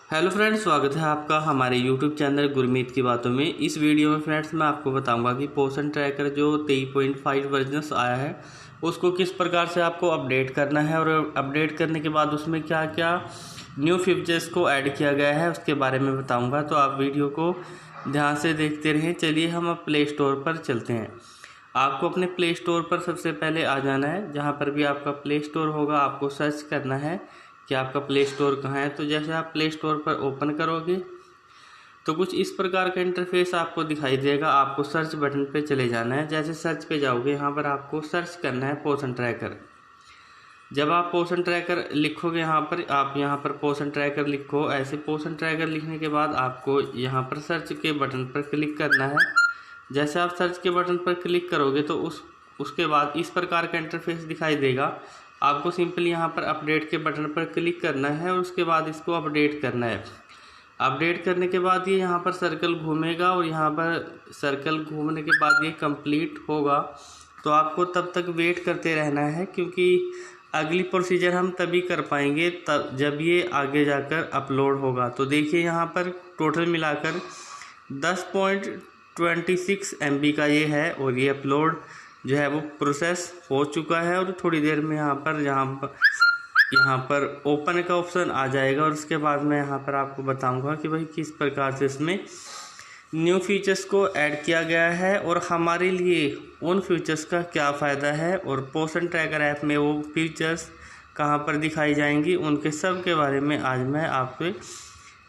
Hello friends, स्वागत है आपका हमारे यूट्यूब चैनल गुरमीत की बातों में। इस वीडियो में फ्रेंड्स मैं आपको बताऊंगा कि पोषण ट्रैकर जो 23.5 वर्जन आया है उसको किस प्रकार से आपको अपडेट करना है और अपडेट करने के बाद उसमें क्या क्या न्यू फीचर्स को ऐड किया गया है उसके बारे में बताऊंगा। तो आप वीडियो को ध्यान से देखते रहें। चलिए हम अब प्ले स्टोर पर चलते हैं। आपको अपने प्ले स्टोर पर सबसे पहले आ जाना है। जहाँ पर भी आपका प्ले स्टोर होगा आपको सर्च करना है कि आपका प्ले स्टोर कहाँ है। तो जैसे आप प्ले स्टोर पर ओपन करोगे तो कुछ इस प्रकार का इंटरफेस आपको दिखाई देगा। आपको सर्च बटन पे चले जाना है। जैसे सर्च पे जाओगे यहाँ पर आपको सर्च करना है पोषण ट्रैकर। जब आप पोषण ट्रैकर लिखोगे यहाँ पर आप यहाँ पर पोषण ट्रैकर लिखो। ऐसे पोषण ट्रैकर लिखने के बाद आपको यहाँ पर सर्च के बटन पर क्लिक करना है। जैसे आप सर्च के बटन पर क्लिक करोगे तो उसके बाद इस प्रकार का इंटरफेस दिखाई देगा। आपको सिंपली यहाँ पर अपडेट के बटन पर क्लिक करना है और उसके बाद इसको अपडेट करना है। अपडेट करने के बाद ये यहाँ पर सर्कल घूमेगा और यहाँ पर सर्कल घूमने के बाद ये कंप्लीट होगा। तो आपको तब तक वेट करते रहना है, क्योंकि अगली प्रोसीजर हम तभी कर पाएंगे तब जब ये आगे जाकर अपलोड होगा। तो देखिए यहाँ पर टोटल मिलाकर 10.26 MB का ये है और ये अपलोड जो है वो प्रोसेस हो चुका है। और थोड़ी देर में यहाँ पर ओपन का ऑप्शन आ जाएगा और उसके बाद मैं यहाँ पर आपको बताऊंगा कि भाई किस प्रकार से इसमें न्यू फीचर्स को ऐड किया गया है और हमारे लिए उन फीचर्स का क्या फ़ायदा है और पोषण ट्रैकर ऐप में वो फीचर्स कहाँ पर दिखाई जाएंगी, उनके सब के बारे में आज मैं आपसे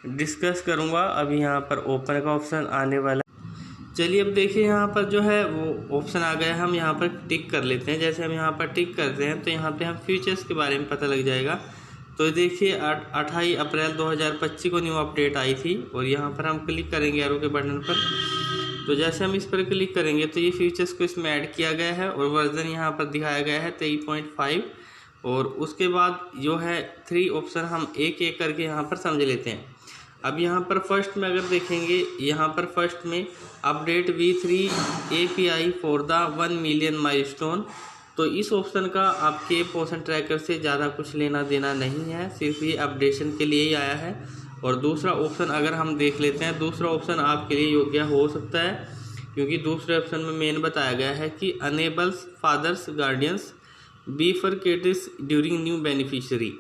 डिस्कस करूँगा। अभी यहाँ पर ओपन का ऑप्शन आने वाला। चलिए अब देखिए यहाँ पर जो है वो ऑप्शन आ गया। हम यहाँ पर टिक कर लेते हैं। जैसे हम यहाँ पर टिक करते हैं तो यहाँ पे हम फीचर्स के बारे में पता लग जाएगा। तो देखिए 28 अप्रैल 2025 को न्यू अपडेट आई थी और यहाँ पर हम क्लिक करेंगे एरो के बटन पर। तो जैसे हम इस पर क्लिक करेंगे तो ये फीचर्स को इसमें ऐड किया गया है और वर्जन यहाँ पर दिखाया गया है 23.5। और उसके बाद जो है 3 ऑप्शन हम एक एक करके यहाँ पर समझ लेते हैं। अब यहाँ पर फर्स्ट में अगर देखेंगे, यहाँ पर फर्स्ट में update V3 API for the 1 million milestone. तो इस ऑप्शन का आपके पोषण ट्रैकर से ज़्यादा कुछ लेना देना नहीं है, सिर्फ ये अपडेशन के लिए ही आया है। और दूसरा ऑप्शन अगर हम देख लेते हैं, दूसरा ऑप्शन आपके लिए योग्य हो सकता है, क्योंकि दूसरे ऑप्शन में मेन बताया गया है कि enables fathers guardians bifurcates during new beneficiary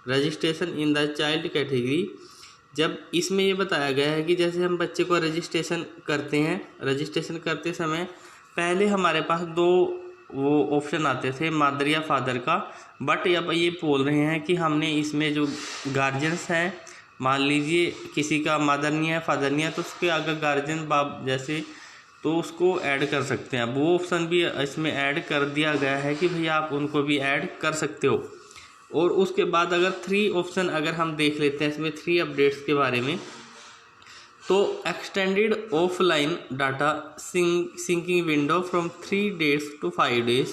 registration in the child category. जब इसमें ये बताया गया है कि जैसे हम बच्चे को रजिस्ट्रेशन करते हैं, रजिस्ट्रेशन करते समय पहले हमारे पास 2 वो ऑप्शन आते थे, मदर या फादर का। बट अब ये बोल रहे हैं कि हमने इसमें जो गार्जियंस हैं, मान लीजिए किसी का मदर नहीं है फादर नहीं है तो उसके अगर गार्जियन बाप जैसे तो उसको ऐड कर सकते हैं। अब वो ऑप्शन भी इसमें ऐड कर दिया गया है कि भैया आप उनको भी ऐड कर सकते हो। और उसके बाद अगर 3 ऑप्शन अगर हम देख लेते हैं इसमें 3 अपडेट्स के बारे में, तो extended offline data syncing window from 3 days to 5 days।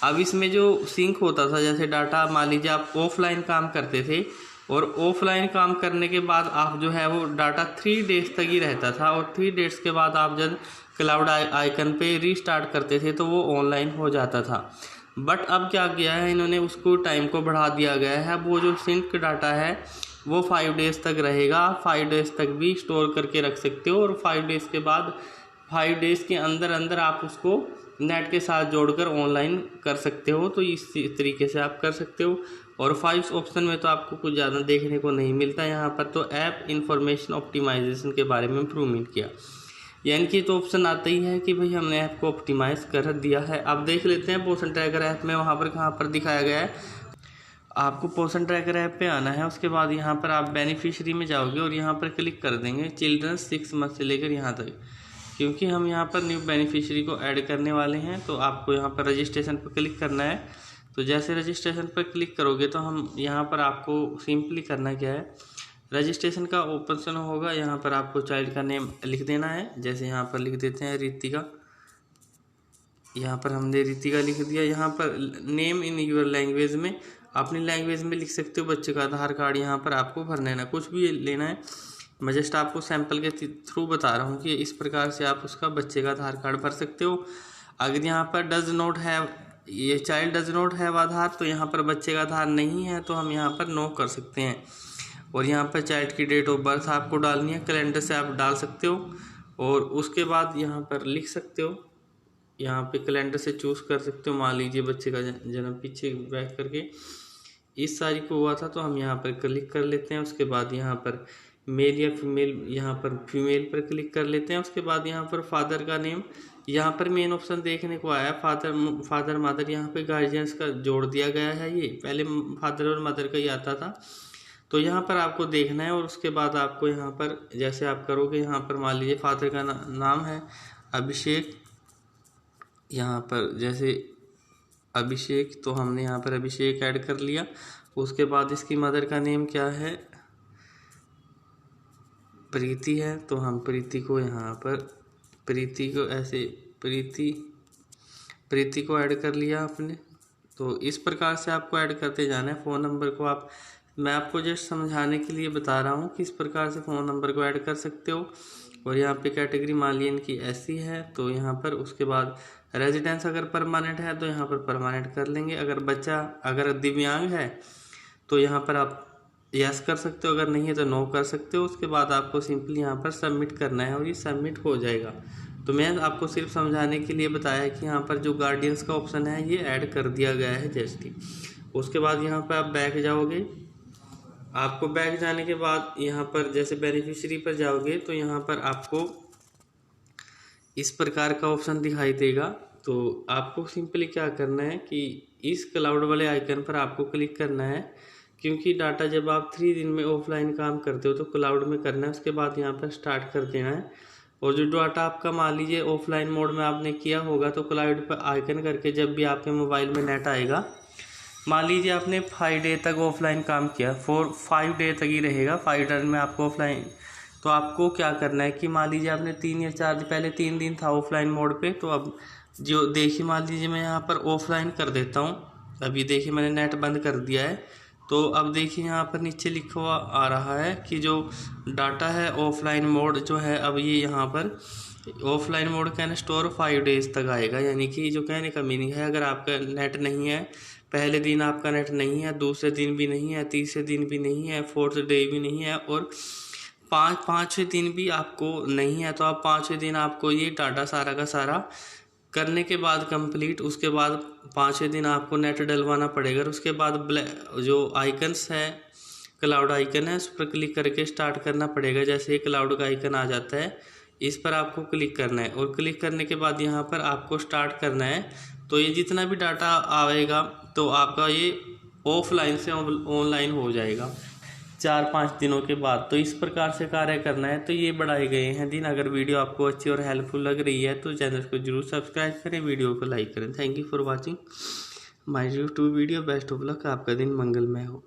अब इसमें जो सिंक होता था, जैसे डाटा मान लीजिए आप ऑफलाइन काम करते थे और ऑफलाइन काम करने के बाद आप जो है वो डाटा 3 days तक ही रहता था और 3 days के बाद आप जब क्लाउड आइकन पे रीस्टार्ट करते थे तो वो ऑनलाइन हो जाता था। बट अब क्या किया है इन्होंने, उसको टाइम को बढ़ा दिया गया है। अब वो जो सिंक डाटा है वो 5 days तक रहेगा। 5 days तक भी स्टोर करके रख सकते हो और 5 days के बाद 5 days के अंदर आप उसको नेट के साथ जोड़कर ऑनलाइन कर सकते हो। तो इस तरीके से आप कर सकते हो। और 5 ऑप्शन में तो आपको कुछ ज़्यादा देखने को नहीं मिलता। यहाँ पर तो ऐप इंफॉर्मेशन ऑप्टिमाइजेशन के बारे में इम्प्रूवमेंट किया, यानी कि तो ऑप्शन आता ही है कि भाई हमने ऐप को ऑप्टिमाइज़ कर दिया है। अब देख लेते हैं पोषण ट्रैकर ऐप में वहाँ पर कहाँ पर दिखाया गया है। आपको पोषण ट्रैकर ऐप पे आना है। उसके बाद यहाँ पर आप बेनिफिशियरी में जाओगे और यहाँ पर क्लिक कर देंगे चिल्ड्रन 6 मंथ से लेकर यहाँ तक, क्योंकि हम यहाँ पर न्यू बेनिफिशियरी को ऐड करने वाले हैं। तो आपको यहाँ पर रजिस्ट्रेशन पर क्लिक करना है। तो जैसे रजिस्ट्रेशन पर क्लिक करोगे तो हम यहाँ पर आपको सिंपली करना क्या है, रजिस्ट्रेशन का ऑप्शन होगा। यहाँ पर आपको चाइल्ड का नेम लिख देना है। जैसे यहाँ पर लिख देते हैं रितिका। यहाँ पर हमने रितिका लिख दिया। यहाँ पर नेम इन यूर लैंग्वेज में अपनी लैंग्वेज में लिख सकते हो। बच्चे का आधार कार्ड यहाँ पर आपको भरना है, ना कुछ भी लेना है। मैं जस्ट आपको सैंपल के थ्रू बता रहा हूँ कि इस प्रकार से आप उसका बच्चे का आधार कार्ड भर सकते हो। अगर यहाँ पर डज नॉट हैव, ये चाइल्ड डज नॉट हैव आधार, तो यहाँ पर बच्चे का आधार नहीं है तो हम यहाँ पर नो कर सकते हैं। और यहाँ पर चाइल्ड की डेट ऑफ बर्थ आपको डालनी है, कैलेंडर से आप डाल सकते हो। और उसके बाद यहाँ पर लिख सकते हो, यहाँ पे कैलेंडर से चूज़ कर सकते हो। मान लीजिए बच्चे का जन्म पीछे बैक करके इस तारीख को हुआ था, तो हम यहाँ पर क्लिक कर लेते हैं। उसके बाद यहाँ पर मेल या फीमेल, यहाँ पर फीमेल पर क्लिक कर लेते हैं। उसके बाद यहाँ पर फादर का नेम, यहाँ पर मेन ऑप्शन देखने को आया फादर मदर, यहाँ पे गार्जियंस का जोड़ दिया गया है। ये पहले फादर और मदर का ही आता था, तो यहाँ पर आपको देखना है। और उसके बाद आपको यहाँ पर जैसे आप करोगे, यहाँ पर मान लीजिए फादर का नाम है अभिषेक, यहाँ पर जैसे अभिषेक, तो हमने यहाँ पर अभिषेक ऐड कर लिया। उसके बाद इसकी मदर का नेम क्या है, प्रीति है, तो हम प्रीति को यहाँ पर प्रीति को ऐसे प्रीति को ऐड कर लिया आपने। तो इस प्रकार से आपको ऐड करते जाना है। फ़ोन नंबर को मैं आपको जस्ट समझाने के लिए बता रहा हूँ कि इस प्रकार से फ़ोन नंबर को ऐड कर सकते हो। और यहाँ पे कैटेगरी मान ली इनकी ऐसी है, तो यहाँ पर उसके बाद रेजिडेंस अगर परमानेंट है तो यहाँ पर परमानेंट कर लेंगे। अगर दिव्यांग है तो यहाँ पर आप यस कर सकते हो, अगर नहीं है तो नो कर सकते हो। उसके बाद आपको सिंपली यहाँ पर सबमिट करना है और ये सबमिट हो जाएगा। तो मैं आपको सिर्फ समझाने के लिए बताया है कि यहाँ पर जो गार्डियंस का ऑप्शन है ये ऐड कर दिया गया है जस्ट ही। उसके बाद यहाँ पर आप बैक जाओगे। आपको बैक जाने के बाद यहाँ पर जैसे बेनिफिशियरी पर जाओगे तो यहाँ पर आपको इस प्रकार का ऑप्शन दिखाई देगा। तो आपको सिंपली क्या करना है कि इस क्लाउड वाले आइकन पर आपको क्लिक करना है, क्योंकि डाटा जब आप 3 दिन में ऑफलाइन काम करते हो तो क्लाउड में करना है। उसके बाद यहाँ पर स्टार्ट कर देना है। और जो डाटा आपका मान लीजिए ऑफलाइन मोड में आपने किया होगा, तो क्लाउड पर आइकन करके जब भी आपके मोबाइल में नेट आएगा, मान लीजिए आपने 5 डे तक ऑफलाइन काम किया, 5 डे तक ही रहेगा, 5 डे में आपको ऑफलाइन, तो आपको क्या करना है कि मान लीजिए आपने 3 या 4 पहले 3 दिन था ऑफलाइन मोड पे, तो अब जो देखिए मान लीजिए मैं यहाँ पर ऑफलाइन कर देता हूँ। अभी देखिए मैंने नेट बंद कर दिया है, तो अब देखिए यहाँ पर नीचे लिखा हुआ आ रहा है कि जो डाटा है ऑफलाइन मोड जो है, अब ये यहाँ पर offline mode can store 5 days तक आएगा। यानी कि जो कहने का मीनिंग है, अगर आपका नेट नहीं है, पहले दिन आपका नेट नहीं है, दूसरे दिन भी नहीं है, तीसरे दिन भी नहीं है, 4th डे भी नहीं है, और पाँचवें दिन भी आपको नहीं है, तो आप 5वें दिन आपको ये डाटा सारा का सारा करने के बाद कंप्लीट, उसके बाद 5वें दिन आपको नेट डलवाना पड़ेगा। उसके बाद जो आइकन्स है, क्लाउड आइकन है, उस पर क्लिक करके स्टार्ट करना पड़ेगा। जैसे ही क्लाउड का आइकन आ जाता है, इस पर आपको क्लिक करना है और क्लिक करने के बाद यहाँ पर आपको स्टार्ट करना है। तो ये जितना भी डाटा आएगा तो आपका ये ऑफलाइन से ऑनलाइन हो जाएगा 4-5 दिनों के बाद। तो इस प्रकार से कार्य करना है। तो ये बढ़ाए गए हैं दिन। अगर वीडियो आपको अच्छी और हेल्पफुल लग रही है तो चैनल को जरूर सब्सक्राइब करें, वीडियो को लाइक करें। Thank you for watching my YouTube video. Best of luck, आपका दिन मंगलमय हो।